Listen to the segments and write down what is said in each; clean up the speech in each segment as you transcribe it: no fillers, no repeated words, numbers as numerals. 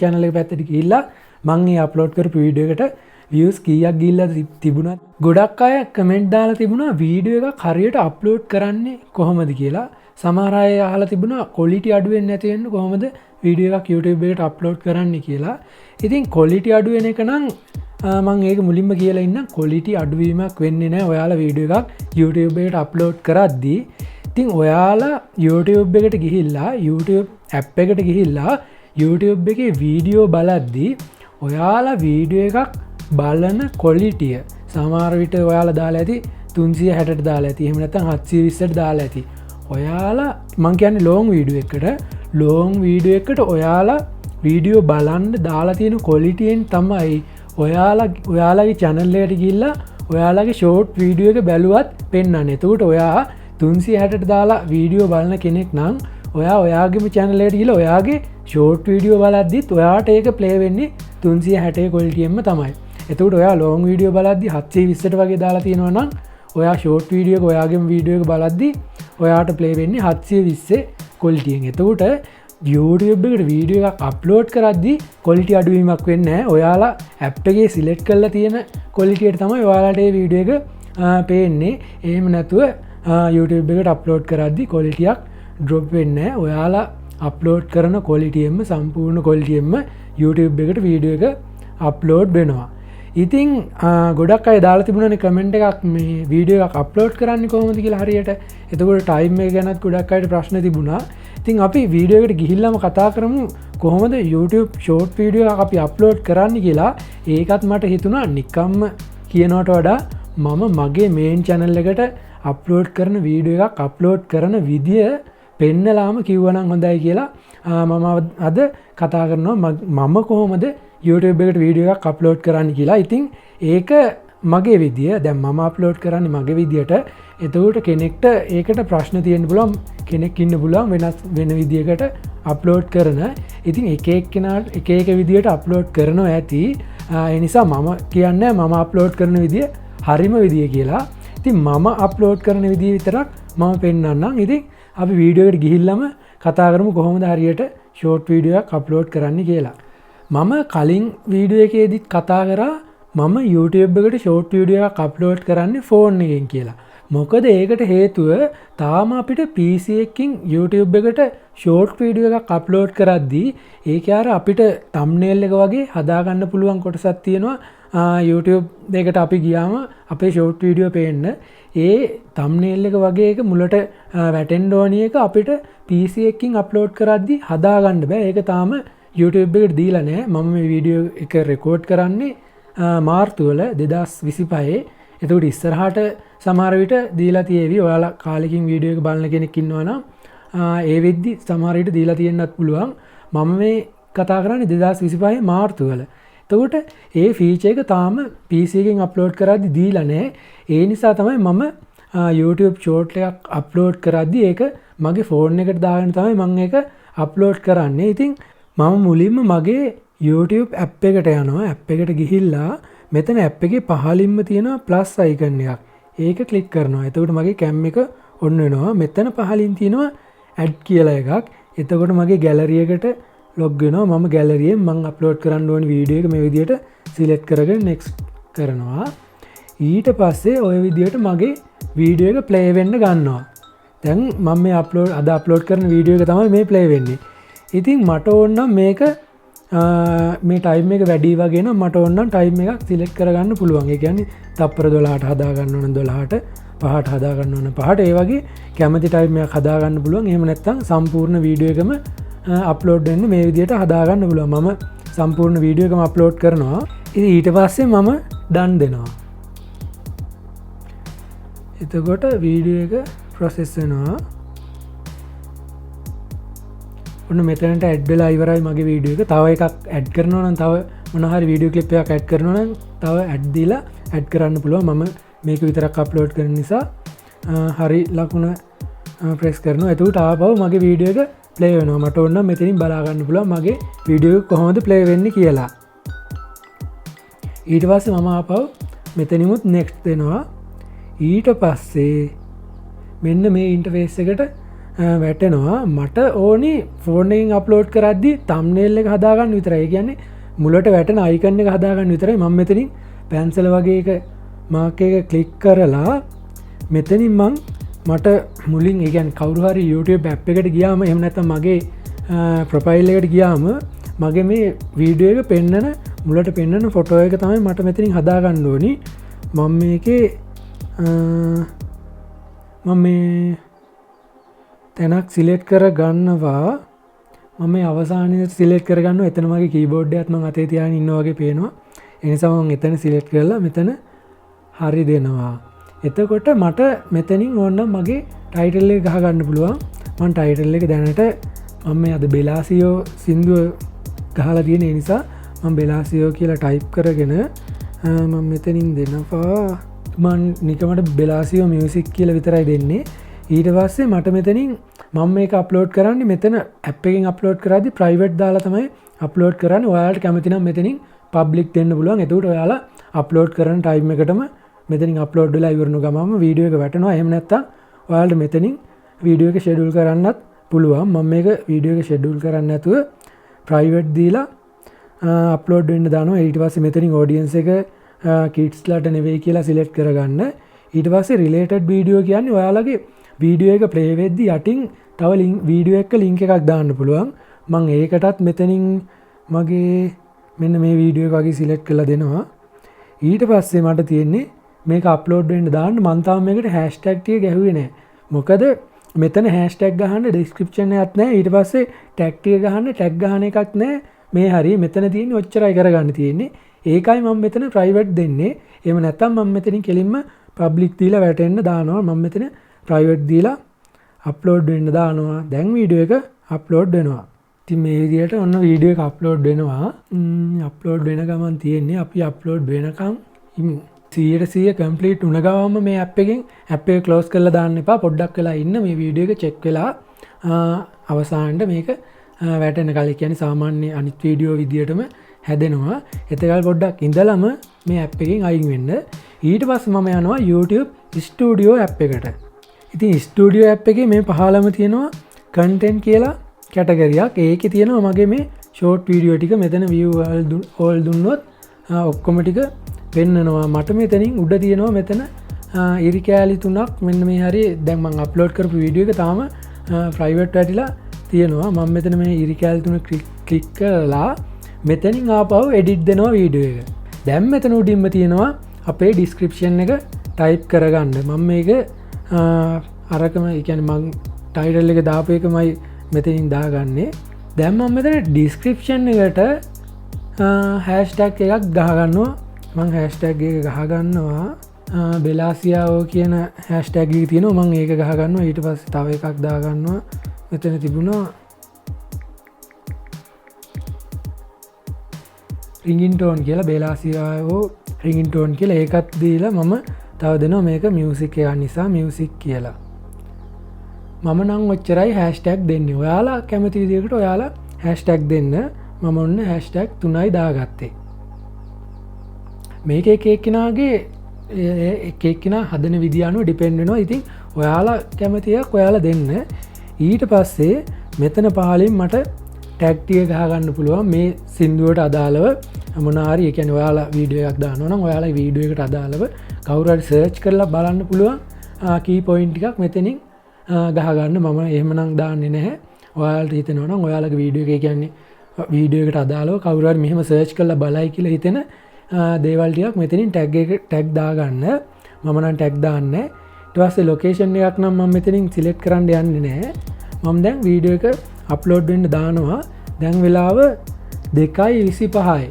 channel එක පැත්තට ගිහිල්ලා මම මේ අප්ලෝඩ් කරපු වීඩියෝ එකට views කීයක් ගිහිල්ලා තිබුණා. ගොඩක් අය කමෙන්ට් දාලා තිබුණා වීඩියෝ එකක් හරියට අප්ලෝඩ් කරන්නේ කොහොමද කියලා. සමහර අය අහලා තිබුණා quality අඩු වෙන්නේ නැති වෙන්න කොහොමද වීඩියෝ එකක් YouTube එකට අප්ලෝඩ් කරන්නේ කියලා. ඉතින් quality අඩු වෙන එක නම් මම ඒක මුලින්ම කියලා ඉන්නම් quality අඩුවීමක් වෙන්නේ නැහැ ඔයාලා වීඩියෝ එකක් YouTube එකට අප්ලෝඩ් කරද්දී. ඉතින් ඔයාලා YouTube එකට ගිහිල්ලා YouTube app එකට ගිහිල්ලා YouTube එකේ වීඩියෝ බලද්දී ඔයාලා වීඩියෝ එකක් බලන quality සමහර විට ඔයාලා දාලා ඇති 360ට දාලා ඇති. එහෙම නැත්නම් 720ට දාලා ඇති. ඔයාලා මං කියන්නේ long වීඩියෝ එකට ඔයාලා වීඩියෝ බලන්න දාලා තියෙන quality එකෙන් තමයි ඔයාලගේ channel එකට ගිහිල්ලා ඔයාලගේ short වීඩියෝ එක බැලුවත් පෙන්වන්නේ. එතකොට ඔයා 360ට දාලා වීඩියෝ බලන කෙනෙක් නම් ඔයාගේම channel එකට ගිහිල්ලා ඔයාගේ short වීඩියෝ බලද්දිත් ඔයාට ඒක play වෙන්නේ 360 quality එකෙන්ම තමයි. එතකොට ඔයා long වීඩියෝ බලද්දි 720ට වගේ දාලා තියෙනවා නම් ඔයා short වීඩියෝ එක ඔයාගේම වීඩියෝ එක බලද්දි ඔයාට play වෙන්නේ 720 quality එකෙන්. එතකොට YouTube එකට වීඩියෝ එකක් අප්ලෝඩ් කරද්දී quality අඩුවීමක් වෙන්නේ නැහැ. ඔයාලා app එකේ select කරලා තියෙන quality එකට තමයි ඔයාලට මේ වීඩියෝ එක පේන්නේ. එහෙම නැතුව YouTube එකට අප්ලෝඩ් කරද්දී quality එකක් drop වෙන්නේ නැහැ. ඔයාලා අප්ලෝඩ් කරන quality එකම සම්පූර්ණ quality එකම YouTube එකට වීඩියෝ එක අප්ලෝඩ් වෙනවා. ඉතින් ගොඩක් අය දාලා තිබුණානේ කමෙන්ට් එකක් මේ වීඩියෝ එකක් අප්ලෝඩ් කරන්නේ කොහොමද කියලා හරියට. එතකොට ටයිම් එක ගැනත් ගොඩක් අයට ප්‍රශ්න තිබුණා. ඉතින් අපි වීඩියෝ එකට ගිහිල්ලාම කතා කරමු කොහොමද YouTube short වීඩියෝ එකක් අපි අප්ලෝඩ් කරන්නේ කියලා. ඒකත් මට හිතුණා නිකම්ම කියනවට වඩා මම මගේ මේන් channel එකට අප්ලෝඩ් කරන වීඩියෝ එකක් අප්ලෝඩ් කරන විදිය පෙන්නලාම කිව්වනම් හොඳයි කියලා මම අද කතා කරනවා මම කොහොමද YouTube එකට වීඩියෝ එකක් අප්ලෝඩ් කරන්න කියලා. ඉතින් ඒක මගේ විදිය. දැන් මම අප්ලෝඩ් කරන්නේ මගේ විදියට. එතකොට කෙනෙක්ට ඒකට ප්‍රශ්න තියෙන්න පුළුවන්. කෙනෙක් ඉන්න පුළුවන් වෙන විදියකට අප්ලෝඩ් කරන. ඉතින් එක එක්කෙනාට එක එක විදියට අප්ලෝඩ් කරනවා ඇති. ඒ නිසා මම කියන්නේ මම අප්ලෝඩ් කරන විදිය හරිම විදිය කියලා. ඉතින් මම අප්ලෝඩ් කරන විදිය විතරක් මම පෙන්නන්නම්. ඉතින් අපි වීඩියෝ එකට ගිහිල්ලාම කතා කරමු කොහොමද හරියට ෂෝට් වීඩියෝ එකක් අප්ලෝඩ් කරන්න කියලා. මම කලින් වීඩියෝ එකේදීත් කතා කරා මම YouTube එකට ෂෝට් වීඩියෝ එකක් අප්ලෝඩ් කරන්නේ ෆෝන් එකෙන් කියලා. මොකද ඒකට හේතුව තාම අපිට PC එකකින් YouTube එකට ෂෝට් වීඩියෝ එකක් අප්ලෝඩ් කරද්දී ඒකේ අර අපිට thumbnail එක වගේ හදාගන්න පුළුවන් කොටසක් තියෙනවා. YouTube එකට අපි ගියාම අපේ ෂෝට් වීඩියෝ පේන්න ඒ thumbnail එක වගේ එක මුලට වැටෙන්න ඕනි එක අපිට PC එකකින් අප්ලෝඩ් කරද්දී හදාගන්න බෑ. ඒක තාම YouTube එකට දීලා නැහැ. මම මේ වීඩියෝ එක රෙකෝඩ් කරන්නේ මාර්තු වල 2025. එතකොට ඉස්සරහට සමහර විට දීලා තියෙවි. ඔයාලා කාලෙකින් වීඩියෝ එක බලන කෙනෙක් ඉන්නවා නම් ඒ වෙද්දි සමහර විට දීලා තියෙන්නත් පුළුවන්. මම මේ කතා කරන්නේ 2025 මාර්තු වල. එතකොට ඒ ෆීචර් එක තාම PC එකෙන් අප්ලෝඩ් කරද්දී දීලා නැහැ. ඒ නිසා තමයි මම YouTube short එකක් අප්ලෝඩ් කරද්දී ඒක මගේ ෆෝන් එකට දාගෙන තමයි මම ඒක අප්ලෝඩ් කරන්නේ. ඉතින් මම මුලින්ම මගේ YouTube app එකට යනවා. app එකට ගිහිල්ලා මෙතන app එකේ පහළින්ම තියෙනවා plus icon එකක්. ඒක ක්ලික් කරනවා. එතකොට මගේ cam එක on වෙනවා. මෙතන පහළින් තියෙනවා add කියලා එකක්. එතකොට මගේ gallery එකට log වෙනවා. මම gallery එකෙන් මම upload කරන්න ඕනි වීඩියෝ එක මේ විදිහට select කරගෙන next කරනවා. ඊට පස්සේ ওই විදිහට මගේ වීඩියෝ එක play වෙන්න ගන්නවා. දැන් මම මේ අද අප්ලෝඩ් කරන වීඩියෝ එක තමයි මේ play වෙන්නේ. ඉතින් මට ඕන නම් මේක මේ ටයිම් එක වැඩි වගේ නම් මට ඕන නම් ටයිම් එකක් සිලෙක්ට් කරගන්න පුළුවන්. ඒ කියන්නේ තප්පර 12ට හදා ගන්න ඕන 12ට 5ට හදා ගන්න ඕන 5ට ඒ වගේ කැමති ටයිම් එකක් හදා ගන්න පුළුවන්. එහෙම නැත්නම් සම්පූර්ණ වීඩියෝ එකම අප්ලෝඩ් වෙන්න මේ විදිහට හදා ගන්න පුළුවන්. මම සම්පූර්ණ වීඩියෝ එකම අප්ලෝඩ් කරනවා. ඉතින් ඊට පස්සේ මම done දෙනවා. එතකොට වීඩියෝ එක process වෙනවා. ඔන්න මෙතනට ඇඩ් වෙලා ඉවරයි මගේ වීඩියෝ එක. තව එකක් ඇඩ් කරනවා නම් තව මොන හරි වීඩියෝ ක්ලිප් එකක් ඇඩ් කරනවා නම් තව ඇඩ් දීලා ඇඩ් කරන්න පුළුවන්. මම මේක විතරක් අප්ලෝඩ් කරන නිසා හරි ලකුණ ප්‍රෙස් කරනවා. එතකොට ආපහු මගේ වීඩියෝ එක ප්ලේ වෙනවා. මට ඕන නම් මෙතනින් බලා ගන්න පුළුවන් මගේ වීඩියෝ එක කොහොමද ප්ලේ වෙන්නේ කියලා. ඊට පස්සේ මම ආපහු මෙතනිමුත් next දෙනවා. ඊට පස්සේ මෙන්න මේ ඉන්ටර්ෆේස් එකට වැටෙනවා මට ඕනි ෆෝන්ෙන් අප්ලෝඩ් කරද්දි තම්නෙල් එක හදාගන්න විතරයි කියන්නේ මුලට වැටෙන අයිකන් එක හදාගන්න විතරයි මම මෙතනින් පැන්සල වගේ එක මාක් එක ක්ලික් කරලා මෙතනින් මං මට මුලින් ඒ කියන්නේ කවුරු හරි YouTube app එකට ගියාම එහෙම නැත්නම් මගේ ප්‍රොෆයිල් එකට ගියාම මගේ මේ වීඩියෝ එක පෙන්නන මුලට පෙන්නන ෆොටෝ එක තමයි මට මෙතනින් හදාගන්න ඕනි මම මේකේ මම මේ තැනක් සිලෙක්ට් කර ගන්නවා මම මේ අවසානයේ සිලෙක්ට් කරගන්නවා එතන මගේ කීබෝඩ් එකත් මම අතේ තියාගෙන ඉන්නවා වගේ පේනවා ඒ නිසා මම එතන සිලෙක්ට් කරලා මෙතන හරි දෙනවා එතකොට මට මෙතනින් ඕනනම් මගේ ටයිටල් එක ගහ ගන්න පුළුවන් මම ටයිටල් එක දැනට මම මේ අද බෙලාසියෝ සින්දුව ගහලා තියෙන නිසා මම බෙලාසියෝ කියලා ටයිප් කරගෙන මම මෙතනින් දෙනවා මම නිකමට බෙලාසියෝ මියුසික් කියලා විතරයි දෙන්නේ ඊට පස්සේ මට මෙතනින් මම මේක අප්ලෝඩ් කරන්නේ මෙතන ඇප් එකෙන් අප්ලෝඩ් කරද්දි ප්‍රයිවට් දාලා තමයි අප්ලෝඩ් කරන්නේ ඔයාලට කැමති නම් මෙතනින් පබ්ලික් දෙන්න පුළුවන් එතකොට ඔයාලා අප්ලෝඩ් කරන ටයිම් එකටම මෙතනින් අප්ලෝඩ් වෙලා ඉවරන ගමන්ම වීඩියෝ එක වැටෙනවා එහෙම නැත්නම් ඔයාලට මෙතනින් වීඩියෝ එක ෂෙඩියුල් කරන්නත් පුළුවන් මම මේක වීඩියෝ එක ෂෙඩියුල් කරන්නේ නැතුව ප්‍රයිවට් දීලා අප්ලෝඩ් වෙන්න දානවා ඊට පස්සේ මෙතනින් ඔඩියන්ස් එක කිඩ්ස්ලාට නෙවෙයි කියලා සිලෙක්ට් කරගන්න ඊට පස්සේ රිලේටඩ් වීඩියෝ කියන්නේ ඔයාලගේ වීඩියෝ එක ප්ලේ වෙද්දි යටින් තව වීඩියෝ එක ලින්ක් එකක් දාන්න පුළුවන් මම ඒකටත් මෙතනින් මගේ මෙන්න මේ වීඩියෝ එක වගේ සිලෙක්ට් කරලා දෙනවා ඊට පස්සේ මට තියෙන්නේ මේක අප්ලෝඩ් වෙන්න දාන්න මම තාම මේකට හැෂ්ටැග් ටික ගැහුවේ නැහැ මොකද මෙතන හැෂ්ටැග් ගහන්න ඩිස්ක්‍රිප්ෂන් එකක් නැහැ ඊට පස්සේ ටැග් ටික ගහන්න ටැග් ගහන එකක් නැහැ මේ හරිය මෙතන තියෙන්නේ ඔච්චරයි කරගන්න තියෙන්නේ ඒකයි මම මෙතන ප්‍රයිවට් දෙන්නේ එහෙම නැත්නම් මම මෙතනින් කෙලින්ම පබ්ලික් දීලා වැටෙන්න දානවා මම මෙතන ප්‍රයිවට් දීලා අප්ලෝඩ් වෙන්න දානවා දැන් වීඩියෝ එක අප්ලෝඩ් වෙනවා ඉතින් මේ විදිහට ඔන්න වීඩියෝ එක අප්ලෝඩ් වෙනවා අප්ලෝඩ් වෙන ගමන් තියෙන්නේ අපි අප්ලෝඩ් වෙනකම් ඉමු 100% කම්ප්ලීට් වුණ ගමන්ම මේ ඇප් එකෙන් ඇප් එක ක්ලෝස් කරලා දාන්න එපා පොඩ්ඩක් වෙලා ඉන්න මේ වීඩියෝ එක චෙක් වෙලා අවසානට මේක වැටෙන කලින් කියන්නේ සාමාන්‍ය අනිත් වීඩියෝ විදියටම හැදෙනවා එතකල් පොඩ්ඩක් ඉඳලම මේ ඇප් එකෙන් අයින් වෙන්න ඊට පස්සේ මම යනවා YouTube ස්ටුඩියෝ ඇප් එකට ඉතින් ස්ටුඩියෝ ඇප් එකේ මේ පහළම තියෙනවා කන්ටෙන්ට් කියලා කැටගරියක් ඒකේ තියෙනවා මගේ මේ ෂෝට් වීඩියෝ ටික මෙතන view all දුන්නොත් ඔක්කොම ටික පෙන්නනවා මට මෙතනින් උඩ තියෙනවා මෙතන ඉරි කෑලි තුනක් මෙන්න මේ හරිය දැන් මම අප්ලෝඩ් කරපු වීඩියෝ එක තාම ප්‍රයිවට් වැටිලා තියෙනවා මම මෙතන මේ ඉරි කෑලි තුන ක්ලික් කරලා මෙතනින් ආපහු එඩිට් දෙනවා වීඩියෝ එක දැන් මෙතන උඩින්ම තියෙනවා අපේ ඩිස්ක්‍රිප්ෂන් එක ටයිප් කරගන්න මම මේක අරකම ඒ කියන්නේ මම ටයිටල් එක දාපු එකමයි මෙතනින් දාගන්නේ දැන් මම මෙතන ඩිස්ක්‍රිප්ෂන් එකට හැෂ්ටැග් එකක් ගහගන්නවා මං හැෂ්ටැග් එක ගහගන්නවා බෙලාසියාවෝ කියන හැෂ්ටැග් එක තියෙනවා මම ඒක ගහගන්නවා ඊට පස්සේ තව එකක් දාගන්නවා මෙතන තිබුණා රින්ගින් ටෝන් කියලා බෙලාසියාවෝ රින්ගින් ටෝන් කියලා ඒකත් දීලා මම තව දෙනවා මේක මියුසික් එක නිසා මියුසික් කියලා මම නම් ඔච්චරයි හැෂ්ටැග් දෙන්නේ ඔයාලා කැමති විදිහකට ඔයාලා හැෂ්ටැග් දෙන්න මම ඔන්න හැෂ්ටැග් 3යි දාගත්තේ මේක එක එක්කෙනාගේ එක එක්කෙනා හදන විදිය අනුව ඩිපෙන්ඩ් වෙනවා ඉතින් ඔයාලා කැමතියක් ඔයාලා දෙන්න ඊට පස්සේ මෙතන පහලින් මට ටැග් ටික ගහගන්න පුළුවන් මේ සින්දුවට අදාළව මොන හරි ඒ කියන්නේ ඔයාලා වීඩියෝ එකක් දානවා නම් ඔයාලා වීඩියෝ එකට අදාළව කවුරු හරි සර්ච් කරලා බලන්න පුළුවන් කී පොයින්ට් ටිකක් මෙතනින් ගහගන්න මම එහෙමනම් දාන්නේ නැහැ ඔයාලට හිතෙනවා නම් ඔයාලගේ වීඩියෝ එක කියන්නේ වීඩියෝ එකට අදාළව කවුරු හරි මෙහෙම සර්ච් කරලා බලයි කියලා හිතෙන දේවල් ටිකක් මෙතනින් ටැග් එක ටැග් දාගන්න මම නම් ටැග් දාන්නේ ඊට පස්සේ ලොකේෂන් එකක් නම් මම මෙතනින් සිලෙක්ට් කරන්න යන්නේ නැහැ මම දැන් වීඩියෝ එක අප්ලෝඩ් වෙන්න දානවා දැන් වෙලාව 2:25යි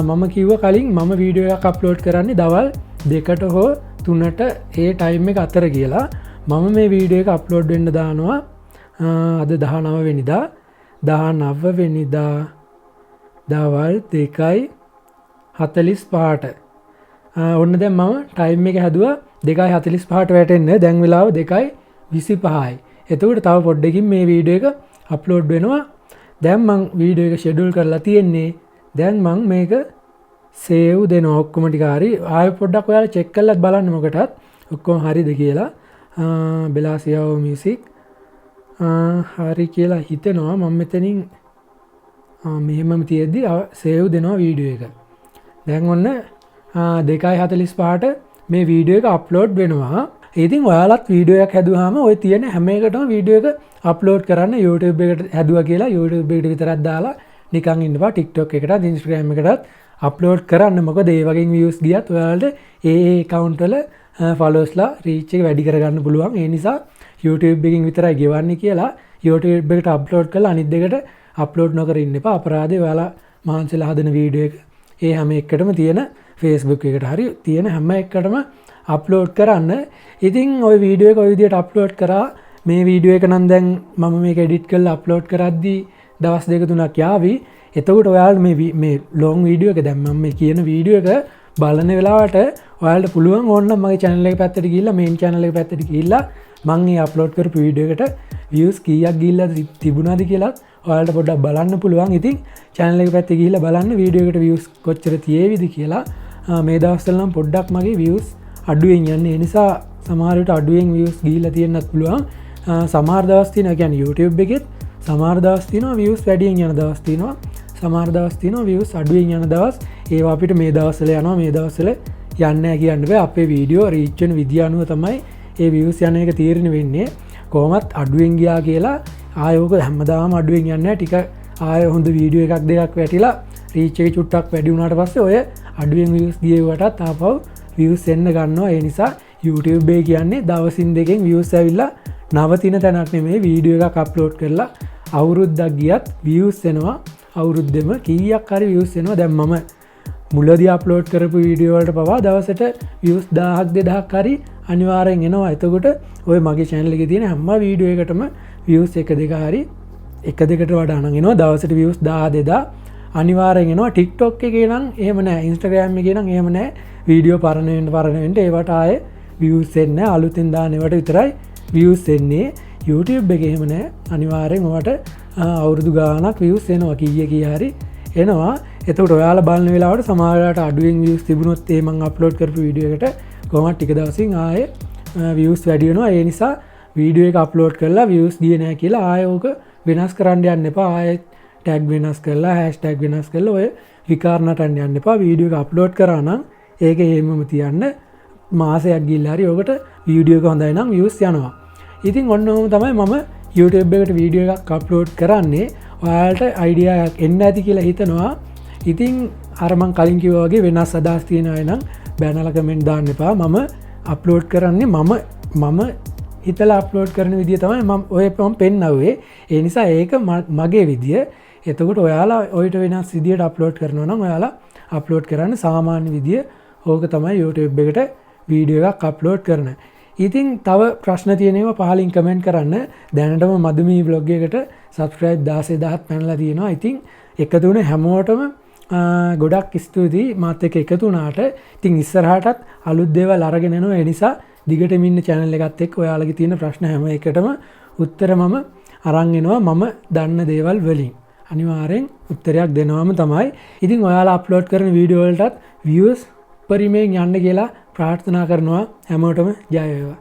මම කිව්ව කලින් මම වීඩියෝ එකක් අප්ලෝඩ් කරන්නේ දවල් 2ට හෝ 3ට ඒ ටයිම් එක අතර කියලා මම මේ වීඩියෝ එක අප්ලෝඩ් වෙන්න දානවා අද 19 වෙනිදා 19 වෙනිදා දවල් 2:45ට ඔන්න දැන් මම ටයිම් එක හැදුවා 2:45ට වැටෙන්න දැන් වෙලාව 2:25යි එතකොට තව පොඩ්ඩකින් මේ වීඩියෝ එක අප්ලෝඩ් වෙනවා දැන් මං වීඩියෝ එක ෂෙඩියුල් කරලා තියෙන්නේ දැන් මං මේක සේව් දෙනවා ඔක්කොම ටික හරි ආයෙ පොඩ්ඩක් ඔයාලා චෙක් කරලා බලන්න මොකටත් ඔක්කොම හරිද කියලා බෙලාසියාවෝ මියුසික් හරි කියලා හිතෙනවා. මම මෙතනින් මෙහෙමම තියෙද්දි සේව් දෙනවා වීඩියෝ එක. දැන් ඔන්න 2:45ට මේ වීඩියෝ එක අප්ලෝඩ් වෙනවා. ඉතින් ඔයාලත් වීඩියෝ එකක් හැදුවාම ඔය තියෙන හැම එකටම වීඩියෝ එක අප්ලෝඩ් කරන්න YouTube එකට හැදුවා කියලා YouTube එකට විතරක් දාලා නිකන් ඉන්න බා. TikTok එකටත් Instagram එකටත් අප්ලෝඩ් කරන්න. මොකද ඒ වගේ views ගියත් ඔයාලට ඒ account වල followers-ලා reach එක වැඩි කරගන්න පුළුවන්. ඒ නිසා YouTube එකකින් විතරයි ගෙවන්නේ කියලා YouTube එකට අප්ලෝඩ් කරලා අනිත් දෙකට අප්ලෝඩ් නොකර ඉන්න එපා. අපරාධේ ඔයාලා මහන්සිලා හදන වීඩියෝ එක ඒ හැම එකටම තියෙන Facebook එකට හරි තියෙන හැම එකටම අප්ලෝඩ් කරන්න. ඉතින් ওই වීඩියෝ එක ওই විදිහට අප්ලෝඩ් කරා. මේ වීඩියෝ එක නම් දැන් මම මේක එඩිට් කරලා අප්ලෝඩ් කරද්දී දවස් 2-3ක් යාවි. එතකොට ඔයාලට මේ ලොන් වීඩියෝ එක දැන් මම මේ කියන වීඩියෝ එක බලන වෙලාවට ඔයාලට පුළුවන් ඕනනම් මගේ channel එක පැත්තට ගිහිල්ලා main channel එක පැත්තට ගිහිල්ලා මම මේ අප්ලෝඩ් කරපු වීඩියෝ එකට views කීයක් ගිහිල්ලා තිබුණාද කියලා ඔයාලට පොඩ්ඩක් බලන්න පුළුවන්. ඉතින් channel එක පැත්තේ ගිහිල්ලා බලන්න වීඩියෝ එකට views කොච්චර තියේවිද කියලා. මේ දවස්වල නම් පොඩ්ඩක් මගේ views අඩුවෙන් යන්නේ. ඒ නිසා සමහර විට අඩුවෙන් views ගිහිල්ලා තියෙන්නත් පුළුවන්. සමහර දවස් තියෙනවා කියන්නේ YouTube එකෙත් සමහර දවස් තියෙනවා views වැඩියෙන් යන දවස් තියෙනවා. සමහර දවස් තියෙනවා views අඩුවෙන් යන දවස්. ඒවා අපිට මේ දවස්වල යනවා මේ දවස්වල යන්නේ නැහැ කියන්න බෑ. අපේ වීඩියෝ reach වෙන විදිය අනුව තමයි ඒ views යන එක තීරණය වෙන්නේ. කොහොමත් අඩුවෙන් ගියා කියලා ආයෝක හැමදාම අඩුවෙන් යන්නේ නැහැ. ටික ආය හොඳ වීඩියෝ එකක් දෙකක් වැටිලා reach එක චුට්ටක් වැඩි වුණාට පස්සේ ඔය අඩුවෙන් views ගියවටත් ආපහු views එන්න ගන්නවා. ඒ නිසා YouTube එක කියන්නේ දවසින් දෙකෙන් views ඇවිල්ලා නවතින තැනක් නෙමෙයි. වීඩියෝ එකක් අප්ලෝඩ් කරලා අවුරුද්දක් ගියත් views එනවා. අවුරුද්දෙම කීයක් හරි views එනවා. දැන් මම මුලදී අප්ලෝඩ් කරපු වීඩියෝ වලට පවා දවසට views 1000ක් 2000ක් හරි අනිවාර්යෙන් එනවා. එතකොට ඔය මගේ channel එකේ තියෙන හැම වීඩියෝ එකටම views 1-2 හරි 1-2කට වඩා නම් එනවා. දවසට views 1000-2000 අනිවාර්යෙන් එනවා. TikTok එකේ නම් එහෙම නැහැ. Instagram එකේ නම් එහෙම නැහැ. වීඩියෝ පරණ වෙන්න ඒවට ආයේ views එන්නේ නැහැ. අලුතෙන් දාන ඒවට විතරයි views එන්නේ. YouTube එකේ එහෙම නැහැ. අනිවාර්යෙන් ඔයාට අවුරුදු ගාණක් views එනවා. කීය හරි එනවා. එතකොට ඔයාලා බලන වෙලාවට සමහරවිට අඩුවෙන් views තිබුණොත් ඒ මම අප්ලෝඩ් කරපු වීඩියෝ එකට කොහොමද ටික දවසින් ආයේ views වැඩි වෙනවා. ඒ නිසා වීඩියෝ එක අප්ලෝඩ් කරලා views ගියේ නැහැ කියලා ආයේ ඕක වෙනස් කරන්න යන්න එපා. ආයේ tag වෙනස් කරලා hashtag වෙනස් කරලා ඔය විකාර නටන්න යන්න එපා. වීඩියෝ එක අප්ලෝඩ් කරා නම් ඒක එහෙමම තියන්න. මාසයක් ගිහිල්ලා හරි ඔකට වීඩියෝ එක හොඳයි නම් views යනවා. ඉතින් ඔන්න ඔහොම තමයි මම YouTube එකට වීඩියෝ එකක් අප්ලෝඩ් කරන්නේ. ඔයාලට අයිඩියා එකක් එන්න ඇති කියලා හිතනවා. ඉතින් අර මං කලින් කිව්වා වගේ වෙනස් අදහස් තියෙන අය නම් බෑනලා කමෙන්ට් දාන්න එපා. මම අප්ලෝඩ් කරන්නේ මම හිතලා අප්ලෝඩ් කරන විදිය තමයි මම මම පෙන්නවුවේ. ඒ නිසා ඒක මගේ විදිය. එතකොට ඔයාලා ඔයිට වෙනස් විදියට අප්ලෝඩ් කරනවා නම් ඔයාලා අප්ලෝඩ් කරන්න සාමාන්‍ය විදිය. ඕක තමයි YouTube එකට වීඩියෝ එකක් අප්ලෝඩ් කරන. ඉතින් තව ප්‍රශ්න තියෙනවා පහලින් කමෙන්ට් කරන්න. දැනටම මදුමී vlog එකට subscribe 16000ක් පැනලා තියෙනවා. ඉතින් එකතු වුණ හැමෝටම ගොඩක් ස්තුතියි මාත් එක්ක එකතු වුණාට. ඉතින් ඉස්සරහටත් අලුත් දේවල් අරගෙන එනවා. ඒ නිසා දිගටම ඉන්න channel එකත් එක්ක ඔයාලගේ තියෙන ප්‍රශ්න හැම එකටම උත්තර මම අරන් එනවා. මම දන්න දේවල් වලින් අනිවාර්යෙන් උත්තරයක් දෙනවම තමයි. ඉතින් ඔයාලා අප්ලෝඩ් කරන වීඩියෝ වලටත් views පරිමයෙන් යන්න කියලා ප්‍රාර්ථනා කරනවා. හැමෝටම ජය වේවා.